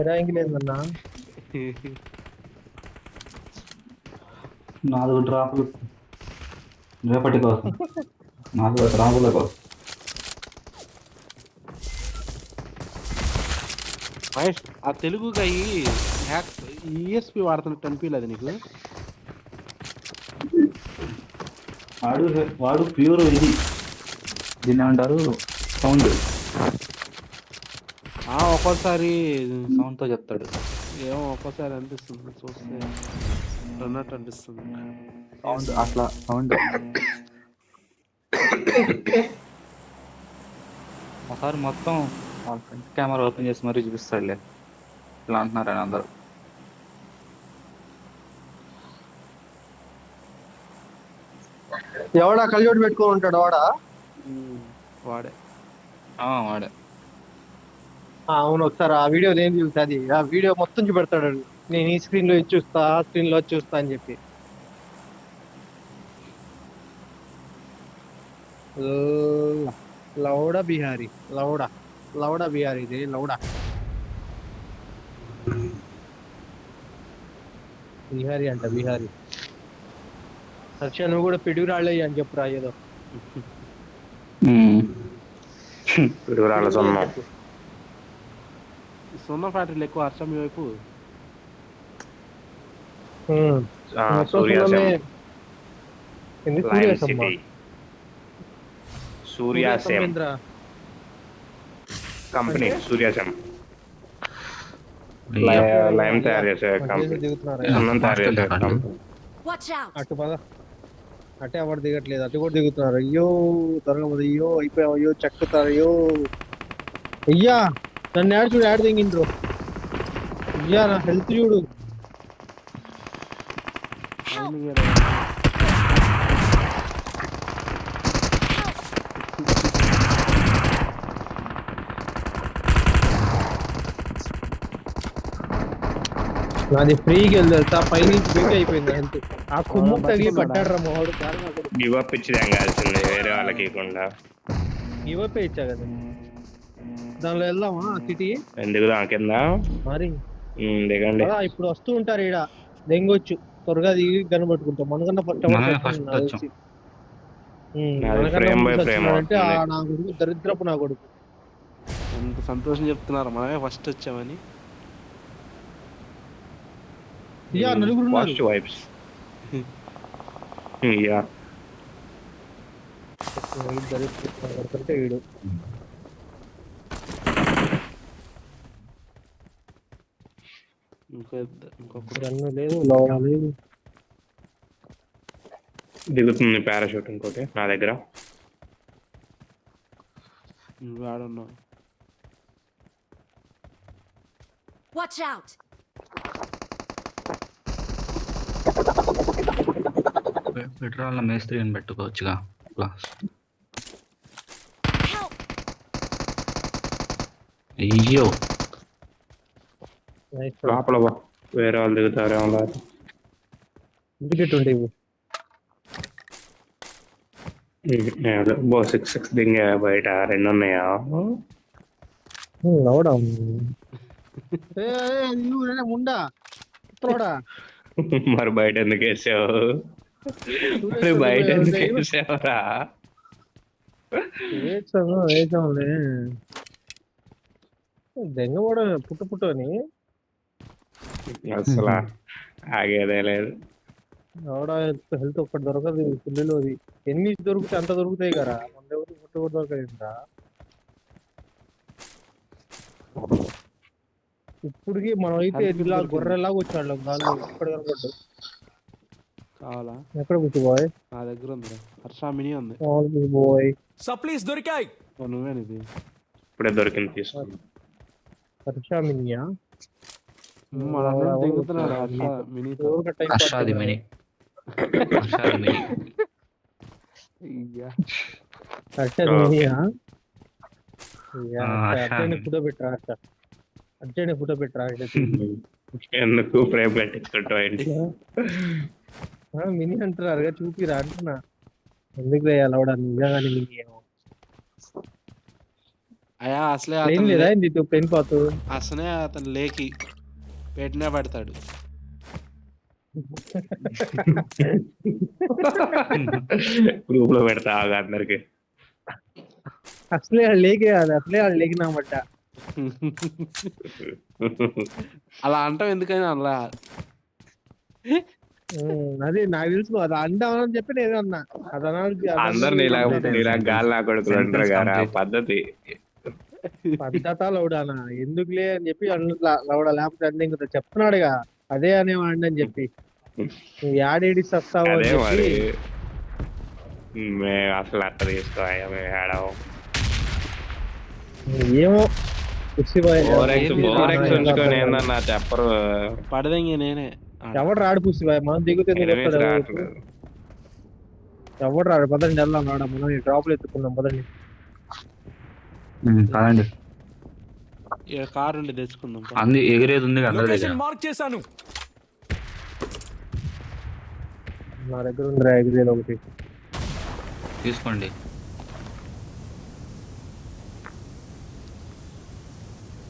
Rank లేదన్నా. 4 డ్రాపులు రేపటి కోసం, 4 డ్రాపుల కోసం. మహేష్ ఆ తెలుగు గాయి హ్యాక్ ఈఎస్పి వాడుతున్నట్టు అనిపించలేదు నీకు? వాడు ప్యూర్ ఇది, దీన్ని ఏమంటారు, సౌండ్ ఒక్కోసారి సౌండ్తో చెప్తాడు. ఏమో ఒక్కోసారి అనిపిస్తుంది చూస్తే అన్నట్టు అనిపిస్తుంది. సౌండ్ అట్లా సౌండ్. ఒకసారి మొత్తం ఫ్రంట్ కెమెరా ఓపెన్ చేసి మరీ చూపిస్తాడులే, ఇలా అంటున్నారని అందరూ. ఎవడా కళ్ళజోడు పెట్టుకొని ఉంటాడు వాడా? వాడే. వాడే. అవును, ఒకసారి ఆ వీడియో ఏం చూసి అది ఆ వీడియో మొత్తం చూపెడతాడు. నేను ఈ స్క్రీన్ లో ఇది చూస్తా, ఆ స్క్రీన్ లో చూస్తా అని చెప్పి. లౌడా బిహారీ, లౌడా లౌడా బిహారీ, ఇది లౌడా బిహారీ అంట, బిహారీ. హర్ష నువ్వు కూడా పిడుగు రాళ్ళయ్య అని చెప్పురా ఏదో. పిడుగురాళ్ళ సున్నం. సున్నం ఫ్యాక్టరీలు ఎక్కువ హర్షం మీ వైపు. సూర్యాసం కంపెనీ, సూర్యాసం లైమ్ తయారు చేసే కంపెనీ, సున్నం తయారు చేసే కంపెనీ. అటు పద, అటే ఎవరు దిగట్లేదు, అటు కూడా దిగుతున్నారు. అయ్యో త్వరగా పోదు, అయ్యో అయిపోయావు, అయ్యో చెక్కుతారు, అయ్యో అయ్యా నన్ను యాడ్ చూడు, యాడ్ దిగిండ్రు. అయ్యా నా హెల్త్ చూడు. నాది ఫ్రీకి వెళ్తా, పైనుంచి బేక్ అయిపోయింది హెల్త్. ఆ కుమ్ము తగిలి పడ్డాడు రా మావాడు. గివ్ అప్ ఇచ్చి తెంగాల్సింది వేరే వాళ్ళకి ఇవ్వకుండా. గివ్ అప్ ఇచ్చా కదా. దానిలో వెళ్దామా సిటీ? ఎందుకు దాని కింద మరి దిగండి. ఇప్పుడు వస్తూ ఉంటారు ఈడ, దెంగొచ్చు త్వరగా దిగి గన్ పట్టుకుంటాం. మనకన్నా ఫస్ట్ అంటే నా కొడుకు దరిద్రపు, నా కొడుకు. ఎంత సంతోషం చెప్తున్నారు, మనమే ఫస్ట్ వచ్చామని. నలుగురు వైబ్స్. వీడు లేదు, లేదు. దిగుతుంది పారాషూట్ ఇంకోటి నా దగ్గర. పెట్రోల్ మేస్త్రి అని పెట్టుకోవచ్చుగా క్లాస్. అయ్యో లోపల వేరే వాళ్ళు దిగుతారేమో. ఇంటికెట్ ఉంటే 6 దింగా బయట 2 ఉన్నాయా? ముండా మరి బయట ఎందుకు వేసావు? బయట ఎందుకు వేసావురా? వేసాంలే, దెంగపోవడం పుట్టు అని. అసలు ఆగేదే లేదు. హెల్త్ ఒక్కటి దొరకదు పిల్లలు. ఎన్ని దొరికితే అంత దొరుకుతాయి కదా, మన ఎవరు పుట్టు కూడా దొరకదు. ఇప్పటికి మనం అయితే ఇలా గొర్రెలాగా వచ్చాడు గాల్లో. ఎక్కడ కనపడ్డు? కావాలా? ఎక్కడ కూర్చోబోయ్? నా దగ్గర ఉంది, హర్ష మినీ ఉంది. బాయ్ సప్లీస్ దొరికాయి. నువ్వేనిది ఇప్పుడే దొరికింది, తీసుకోండి. హర్ష మినియా? దిగుతున్నాడు హర్ష మినీ. హర్షాది మినీ, హర్షాది మినీ. హర్షాది మినియా? అర్జెంట్ ఫోటో పెట్టరా హర్ష, అర్జెంట్ ఫోటో పెట్టరా. ఎందుకు ఫ్రేమ్ కట్టించుకుంటావు ఏంటి? మినీ అంటున్నారుగా, చూపిరా అంటున్నా. ఎందుకు వేయాలి అవడా నిజంగానే మినీ? ఏమో అయా అసలే ప్లేన్ అతను లేదా ఏంది ప్లేన్ పాతు అసలే అతను లేకి పెట్టినే పడతాడు. గ్రూప్ లో పెడతా ఆగు అందరికి. అసలే లేకే అది అసలే వాళ్ళు లేకినామట. అలా అంటావు ఎందుకని అలా అది నాకు తెలుసు అది అంటామని చెప్పి నేను అన్నా అది అనాలి అందరు నీలా గాలి నా కొడుకులు అంటారు కదా పద్ధతి. పద్ధత లౌడానా ఎందుకులే అని చెప్పి లౌడ లేకపోతే అన్నీ ఇంకా చెప్తున్నాడుగా అదే అనేవాడిని అని చెప్పి నువ్వు యాడేడి సస్తావు అని అదే చెప్పి మరి మేము అసలు అట్ట తీసుకోయా మేము ఏడవ ఏమో పుష్టిబాయ్ ఉంచుకొని ఏందన్నా చెప్పరు. పడదంగి నేనే ఎవడు రాడు పుష్టిబాయ్ మనం దిగుతే ఎనిమిస్ రావట్లేదు. ఎవడు రాడు పదండి వెళ్దాం రాడా మనం డ్రాప్లు ఎత్తుకుందాం పదండి. కాదండి ఇక్కడ కారు ఉండి తెచ్చుకుందాం. అంది ఎగిరేది ఉంది అందరి దగ్గర. మార్క్ చేశాను. నా దగ్గర ఉంది ఎగిరేది ఒకటి తీసుకోండి.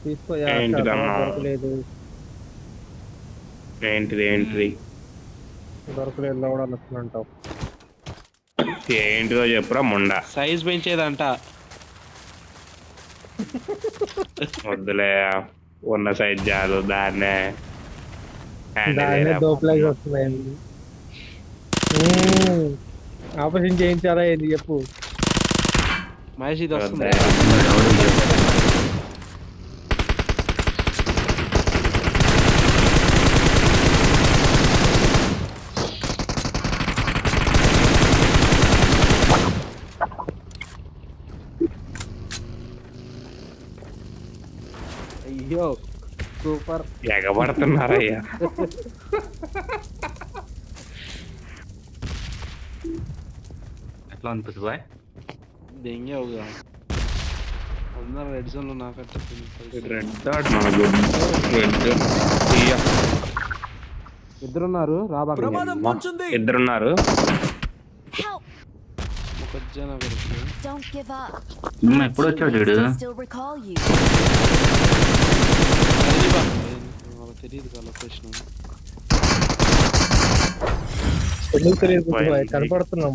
తీసుకోయా ఏంటిదమ్మా? దొరకలేదు ఏంటిది దొరకలేదు లౌడా నచ్చునంటావు ఏంటిదో చెప్పురా ముండా. సైజ్ పెంచేదంట. వద్దులే ఉన్న సైజ్ చాలు దాన్నే దోపలేసి వస్తున్నాయి. ఆపరేషన్ చేయించారా ఏంటి చెప్పు. మహేష్ ఇది వస్తుంది. అయ్యో సూపర్. ఎగబడుతున్నారయ్యా. ఎట్లా అనిపిస్తుంది బాయ్? దెంగేవుగా అందరూ రెడ్ జోన్ లో నాకంటే రెడ్ డాట్ మన రెడ్ ఇద్దరున్నారు రాబాక ప్రమాదం పొంచుంది. ఇద్దరున్నారు. Help! మొక్కజొన్న Don't give up. ఎప్పుడు వచ్చాడు వీడు? Can still recall you. తెలియదు కదా లొకేషన్. ఎందుకు తెలియదు పుష్టిబాయ్ కనపడుతున్నాం